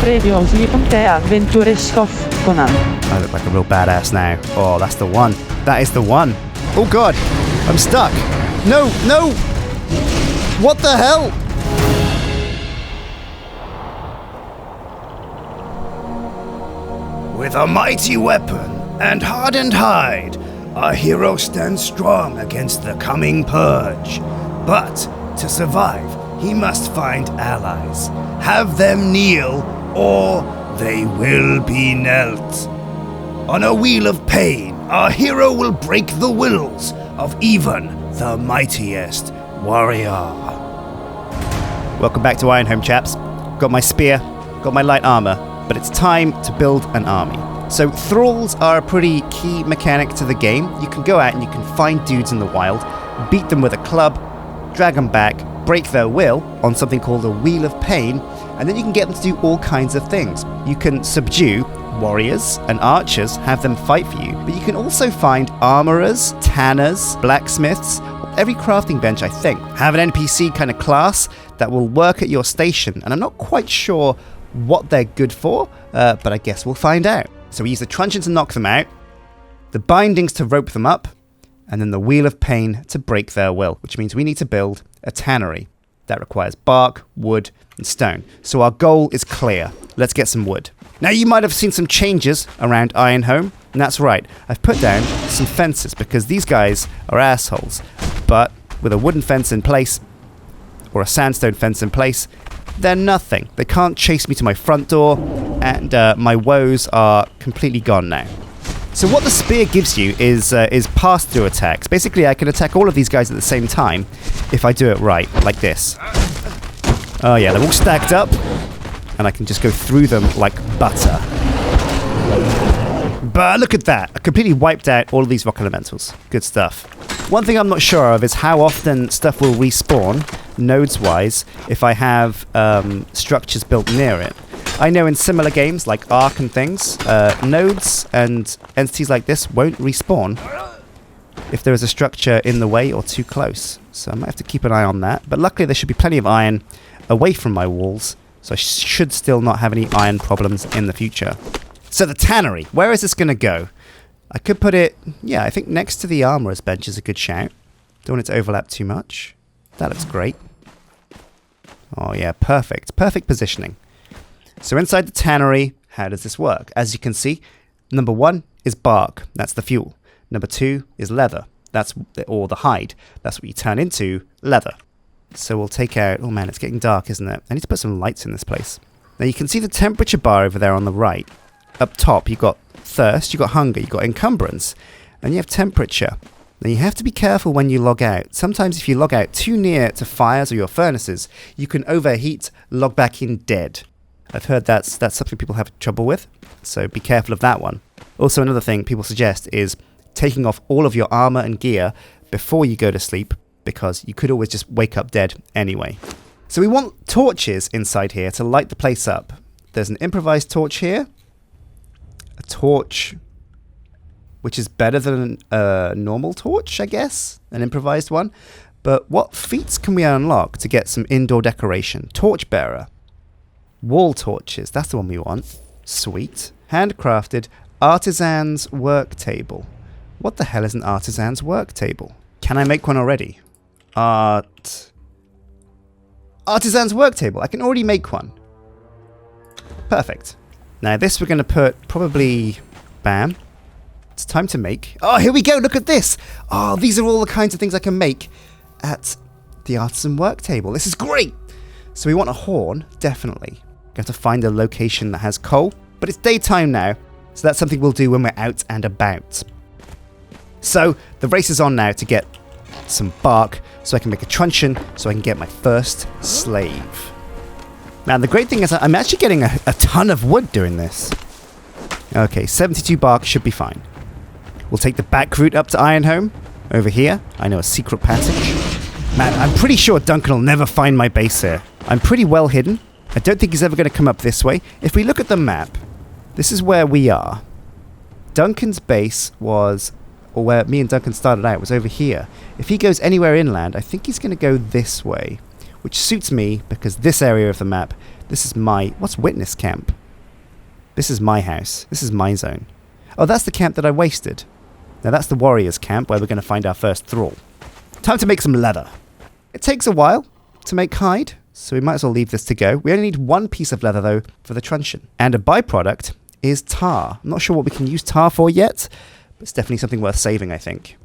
Previously on the Adventures of Conan. I look like a real badass now. Oh, that's the one. That is the one. Oh god, I'm stuck. No, no! What the hell? With a mighty weapon and hardened hide, our hero stands strong against the coming purge. But to survive, he must find allies. Have them kneel, or they will be knelt. On a wheel of pain, our hero will break the wills of even the mightiest warrior. Welcome back to Ironhome, chaps. Got my spear, got my light armor, but it's time to build an army. So thralls are a pretty key mechanic to the game. You can go out and you can find dudes in the wild, beat them with a club, drag them back, break their will on something called a Wheel of Pain, and then you can get them to do all kinds of things. You can subdue warriors and archers, have them fight for you, but you can also find armorers, tanners, blacksmiths. Every crafting bench, I think, have an NPC kind of class that will work at your station, and I'm not quite sure what they're good for, but I guess we'll find out. So we use the truncheon to knock them out, the bindings to rope them up, and then the Wheel of Pain to break their will, which means we need to build a tannery. That requires bark, wood, and stone. So our goal is clear. Let's get some wood. Now you might have seen some changes around Ironhome, and that's right. I've put down some fences because these guys are assholes. But with a wooden fence in place, or a sandstone fence in place, they're nothing. They can't chase me to my front door, and my woes are completely gone now. So what the spear gives you is pass-through attacks. Basically, I can attack all of these guys at the same time if I do it right, like this. Oh yeah, they're all stacked up, and I can just go through them like butter. But look at that. I completely wiped out all of these rock elementals. Good stuff. One thing I'm not sure of is how often stuff will respawn, nodes-wise, if I have structures built near it. I know in similar games, like Ark and things, nodes and entities like this won't respawn if there is a structure in the way or too close. So I might have to keep an eye on that. But luckily there should be plenty of iron away from my walls, so I should still not have any iron problems in the future. So the tannery, where is this going to go? I could put it, yeah, I think next to the armorer's bench is a good shout. Don't want it to overlap too much. That looks great. Oh yeah, perfect. Perfect positioning. So inside the tannery, how does this work? As you can see, number 1 is bark. That's the fuel. Number 2 is leather. Or the hide. That's what you turn into leather. So we'll take out... Oh man, it's getting dark, isn't it? I need to put some lights in this place. Now you can see the temperature bar over there on the right. Up top, you've got thirst, you've got hunger, you've got encumbrance, and you have temperature. Now you have to be careful when you log out. Sometimes if you log out too near to fires or your furnaces, you can overheat, log back in dead. I've heard that's something people have trouble with, so be careful of that one. Also, another thing people suggest is taking off all of your armor and gear before you go to sleep, because you could always just wake up dead anyway. So we want torches inside here to light the place up. There's an improvised torch here, a torch which is better than a normal torch, I guess, an improvised one. But what feats can we unlock to get some indoor decoration? Torchbearer. Wall torches, that's the one we want. Sweet. Handcrafted artisan's work table. What the hell is an artisan's work table? Can I make one already? Artisan's work table. I can already make one. Perfect. Now this we're going to put probably... Bam. It's time to make... Oh, here we go. Look at this. Oh, these are all the kinds of things I can make at the artisan work table. This is great. So we want a horn, definitely. We have to find a location that has coal, but it's daytime now, so that's something we'll do when we're out and about. So the race is on now to get some bark so I can make a truncheon so I can get my first slave. Now the great thing is I'm actually getting a ton of wood doing this. Okay, 72 bark should be fine. We'll take the back route up to Ironhome. Over here, I know a secret passage. Man, I'm pretty sure Duncan will never find my base here. I'm pretty well hidden. I don't think he's ever going to come up this way. If we look at the map, this is where we are. Duncan's base was, or where me and Duncan started out, was over here. If he goes anywhere inland, I think he's going to go this way, which suits me because this area of the map This is my... What's witness camp? This is my house. This is my zone. Oh, that's the camp that I wasted. Now that's the warriors camp where we're going to find our first thrall. Time to make some leather. It takes a while to make hide, so we might as well leave this to go. We only need one piece of leather, though, for the truncheon. And a byproduct is tar. I'm not sure what we can use tar for yet, but it's definitely something worth saving, I think.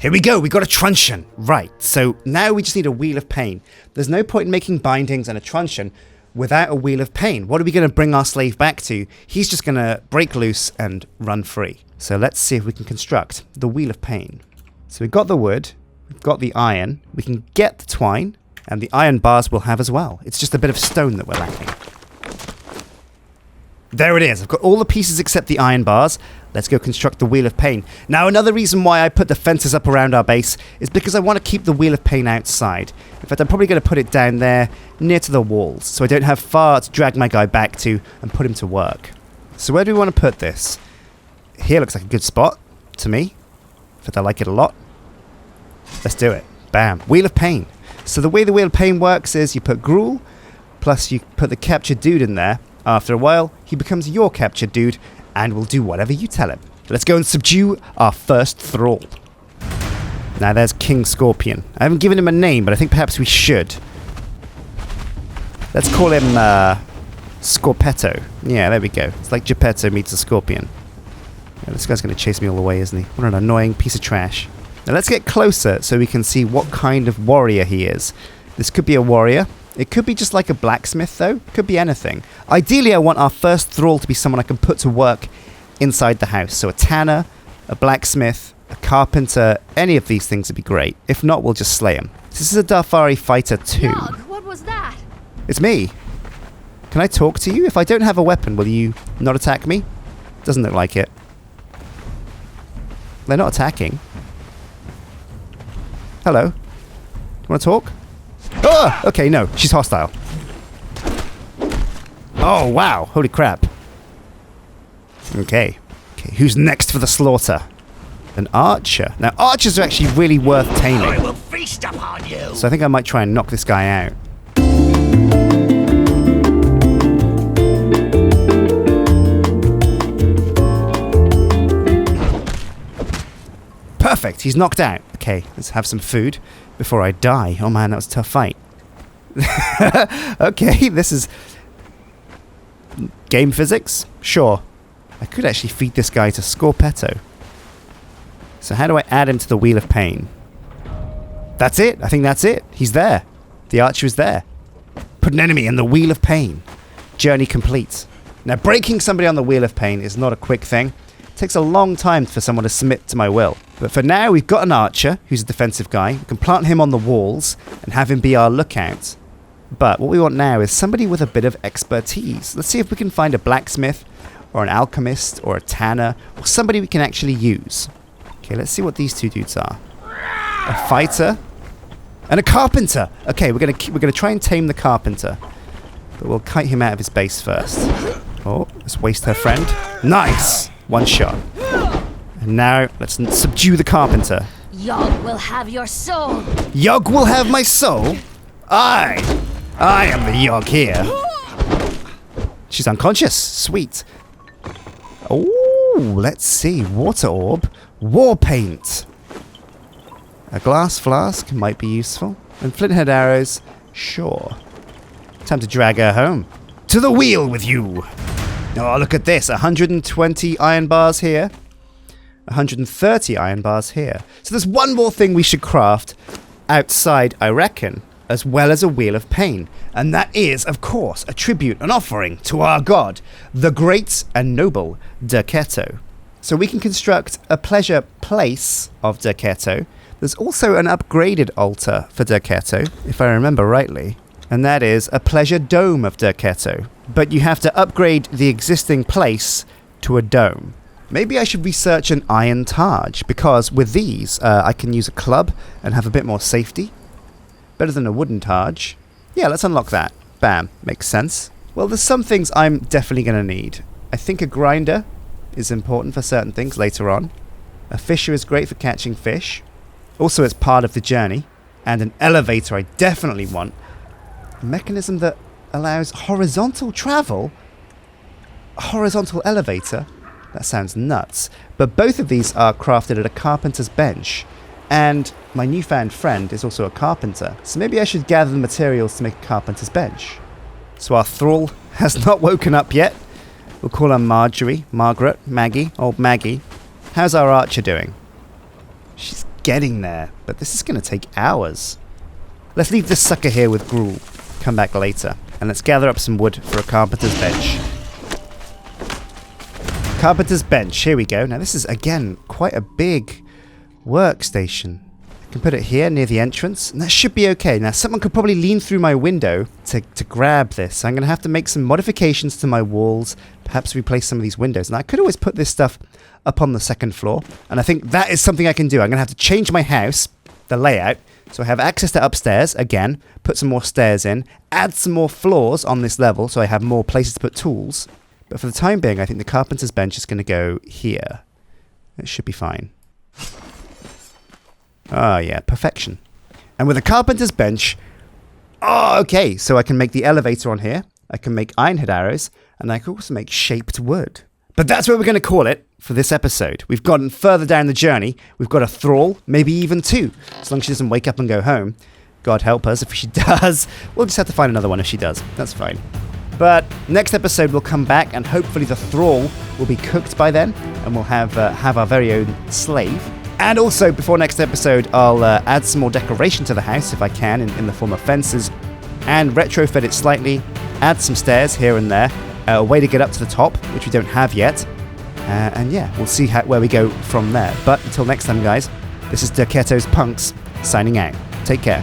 Here we go, we got a truncheon. Right, so now we just need a wheel of pain. There's no point in making bindings and a truncheon without a wheel of pain. What are we going to bring our slave back to? He's just going to break loose and run free. So let's see if we can construct the wheel of pain. So we've got the wood, we've got the iron, we can get the twine, and the iron bars we'll have as well. It's just a bit of stone that we're lacking. There it is. I've got all the pieces except the iron bars. Let's go construct the Wheel of Pain. Now, another reason why I put the fences up around our base is because I want to keep the Wheel of Pain outside. In fact, I'm probably going to put it down there near to the walls so I don't have far to drag my guy back to and put him to work. So where do we want to put this? Here looks like a good spot to me. In fact, I like it a lot. Let's do it. Bam. Wheel of Pain. So the way the Wheel of Pain works is you put gruel, plus you put the captured dude in there. After a while, he becomes your captured dude and will do whatever you tell him. Let's go and subdue our first thrall. Now there's King Scorpion. I haven't given him a name, but I think perhaps we should. Let's call him Scorpetto. Yeah, there we go. It's like Geppetto meets a scorpion. Yeah, this guy's going to chase me all the way, isn't he? What an annoying piece of trash. Now let's get closer so we can see what kind of warrior he is. This could be a warrior. It could be just like a blacksmith, though. It could be anything. Ideally, I want our first thrall to be someone I can put to work inside the house. So a tanner, a blacksmith, a carpenter, any of these things would be great. If not, we'll just slay him. This is a Darfari fighter too. Yog, what was that? It's me. Can I talk to you? If I don't have a weapon, will you not attack me? Doesn't look like it. They're not attacking. Hello. Do you want to talk? Oh! Okay, no. She's hostile. Oh, wow. Holy crap. Okay. Okay, who's next for the slaughter? An archer. Now, archers are actually really worth taming. I will feast upon you. So I think I might try and knock this guy out. Perfect. He's knocked out. Okay, let's have some food before I die. Oh man, that was a tough fight. Okay, this is game physics. Sure. I could actually feed this guy to Scorpetto. So how do I add him to the Wheel of Pain? That's it. I think that's it. He's there. The archer is there. Put an enemy in the Wheel of Pain. Journey complete. Now, breaking somebody on the Wheel of Pain is not a quick thing. It takes a long time for someone to submit to my will. But for now, we've got an archer who's a defensive guy. We can plant him on the walls and have him be our lookout. But what we want now is somebody with a bit of expertise. Let's see if we can find a blacksmith or an alchemist or a tanner or somebody we can actually use. Okay, let's see what these two dudes are. A fighter and a carpenter. Okay, we're gonna try and tame the carpenter, but we'll kite him out of his base first. Oh, let's waste her friend. Nice, one shot. And now let's subdue the carpenter. Yog will have your soul. Yog will have my soul. I am the Yog here. She's unconscious. Sweet. Oh, let's see. Water orb. War paint. A glass flask might be useful. And flinthead arrows. Sure. Time to drag her home. To the wheel with you. Oh, look at this. 120 iron bars here. 130 iron bars here. So there's one more thing we should craft outside, I reckon, as well as a Wheel of Pain. And that is, of course, a tribute, an offering to our god, the great and noble Derketo. So we can construct a pleasure place of Derketo. There's also an upgraded altar for Derketo, if I remember rightly. And that is a pleasure dome of Derketo. But you have to upgrade the existing place to a dome. Maybe I should research an iron Taj, because with these, I can use a club and have a bit more safety. Better than a wooden Taj. Yeah, let's unlock that. Bam. Makes sense. Well, there's some things I'm definitely going to need. I think a grinder is important for certain things later on. A fisher is great for catching fish. Also, it's part of the journey. And an elevator I definitely want. A mechanism that allows horizontal travel. A horizontal elevator? That sounds nuts. But both of these are crafted at a Carpenters Bench. And my newfound friend is also a carpenter. So maybe I should gather the materials to make a Carpenter's Bench. So our Thrall has not woken up yet. We'll call her Maggie, old Maggie. How's our archer doing? She's getting there, but this is going to take hours. Let's leave this sucker here with gruel. Come back later. And let's gather up some wood for a Carpenter's Bench. Carpenter's Bench, here we go. Now this is, again, quite a big workstation. I can put it here near the entrance, and that should be okay. Now someone could probably lean through my window to grab this. I'm going to have to make some modifications to my walls, perhaps replace some of these windows. And I could always put this stuff up on the second floor, and I think that is something I can do. I'm going to have to change my house, the layout, so I have access to upstairs, again, put some more stairs in, add some more floors on this level so I have more places to put tools. But for the time being, I think the Carpenter's Bench is going to go here. It should be fine. Oh yeah, perfection. And with a Carpenter's Bench, oh okay, so I can make the elevator on here, I can make ironhead arrows, and I can also make shaped wood. But that's what we're going to call it for this episode. We've gotten further down the journey. We've got a Thrall, maybe even two, as long as she doesn't wake up and go home. God help us if she does. We'll just have to find another one if she does. That's fine. But next episode we'll come back, and hopefully the Thrall will be cooked by then, and we'll have our very own slave. And also, before next episode, I'll add some more decoration to the house if I can, in the form of fences, and retrofit it slightly, add some stairs here and there, a way to get up to the top, which we don't have yet. And yeah, we'll see where we go from there. But until next time, guys, this is Derketo's Punks, signing out. Take care.